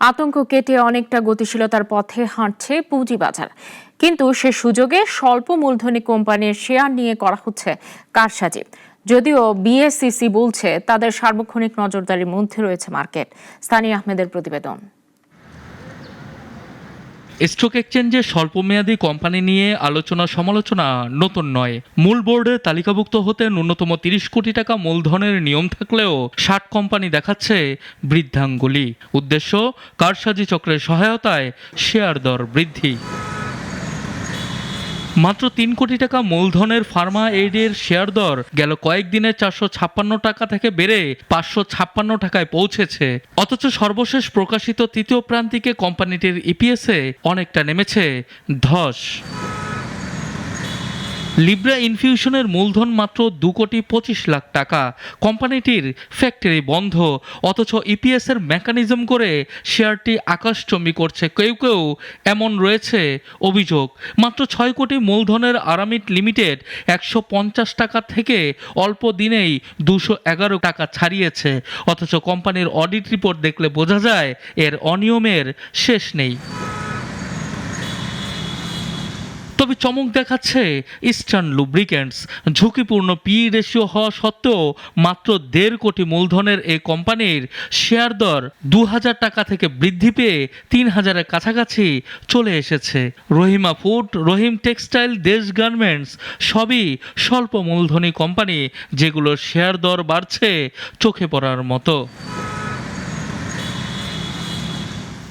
আতঙ্ক কেটে অনেকটা গতিশীলতার পথে হাঁটছে পুঁজিবাজার, কিন্তু সে সুযোগে স্বল্প মূলধনী কোম্পানির শেয়ার নিয়ে করা হচ্ছে কারসাজি। যদিও বিএসইসি বলছে তাদের সার্বক্ষণিক নজরদারির মধ্যে রয়েছে মার্কেট। স্থানীয় আহমেদের প্রতিবেদন। স্টক এক্সচেঞ্জে স্বল্পমেয়াদী কোম্পানি নিয়ে আলোচনা সমালোচনা নতুন নয়। মূল বোর্ডে তালিকাভুক্ত হতে ন্যূনতম ৩০ কোটি টাকা মূলধনের নিয়ম থাকলেও ৬০ কোম্পানি দেখাচ্ছে বৃদ্ধাঙ্গুলি। উদ্দেশ্য কারসাজি চক্রের সহায়তায় শেয়ার দর বৃদ্ধি। মাত্র ৩ কোটি টাকা মূলধনের ফার্মা এইডের শেয়ার দর গেল কয়েকদিনে ৪৫৬ টাকা থেকে বেড়ে ৫৫৬ টাকায় পৌঁছেছে। অথচ সর্বশেষ প্রকাশিত তৃতীয় প্রান্তিকে কোম্পানিটির ইপিএসে অনেকটা নেমেছে ধস। লিব্রা ইনফিউশনের মূলধন মাত্র ২,২৫,০০,০০০ টাকা। কোম্পানিটির ফ্যাক্টরি বন্ধ, অথচ ইপিএসের মেকানিজম করে শেয়ারটি আকাশচুম্বী করছে কেউ কেউ। এমন রয়েছে অভিযোগ, মাত্র ৬ কোটি মূলধনের আরামিট লিমিটেড ১৫০ টাকা থেকে অল্প দিনেই ২১১ টাকা ছাড়িয়েছে। অথচ কোম্পানির অডিট রিপোর্ট দেখলে বোঝা যায় এর অনিয়মের শেষ নেই। তবে চমক দেখাচ্ছে ইস্টার্ন লুব্রিক্যান্টস। ঝুঁকিপূর্ণ পি রেশিও হওয়া সত্ত্বেও মাত্র ১.৫ কোটি মূলধনের এই কোম্পানির শেয়ার দর ২,০০০ টাকা থেকে বৃদ্ধি পেয়ে ৩,০০০-এর কাছাকাছি চলে এসেছে। রহিমা ফুড, রহিম টেক্সটাইল, দেশ গার্মেন্টস সবই স্বল্প মূলধনী কোম্পানি, যেগুলোর শেয়ার দর বাড়ছে চোখে পড়ার মতো।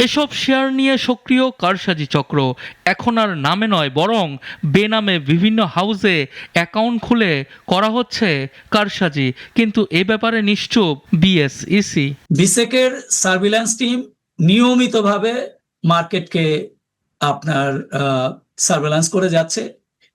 এসব শেয়ার নিয়ে সক্রিয় কারসাজি চক্র। এখন আর নামে নয়, বরং বেনামে বিভিন্ন হাউসে অ্যাকাউন্ট খুলে করা হচ্ছে কারসাজি। কিন্তু এ ব্যাপারে নিশ্চুপ বিএসইসি। বিসেকের সার্ভিল্যান্স টিম নিয়মিতভাবে মার্কেটকে আপনার সার্ভিল্যান্স করে যাচ্ছে।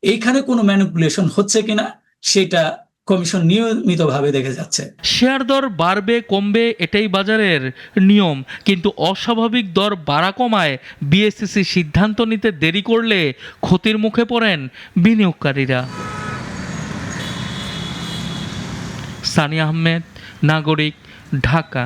এইখানে কোনো ম্যানিপুলেশন হচ্ছে কিনা সেটা কমিশন নিয়মিতভাবে দেখে যাচ্ছে। শেয়ার দর বাড়বে কমবে এটাই বাজারের নিয়ম, কিন্তু অস্বাভাবিক দর বাড়া কমায় বিএসইসি সিদ্ধান্ত নিতে দেরি করলে ক্ষতির মুখে পড়েন বিনিয়োগকারীরা। সানি আহমেদ, নাগরিক, ঢাকা।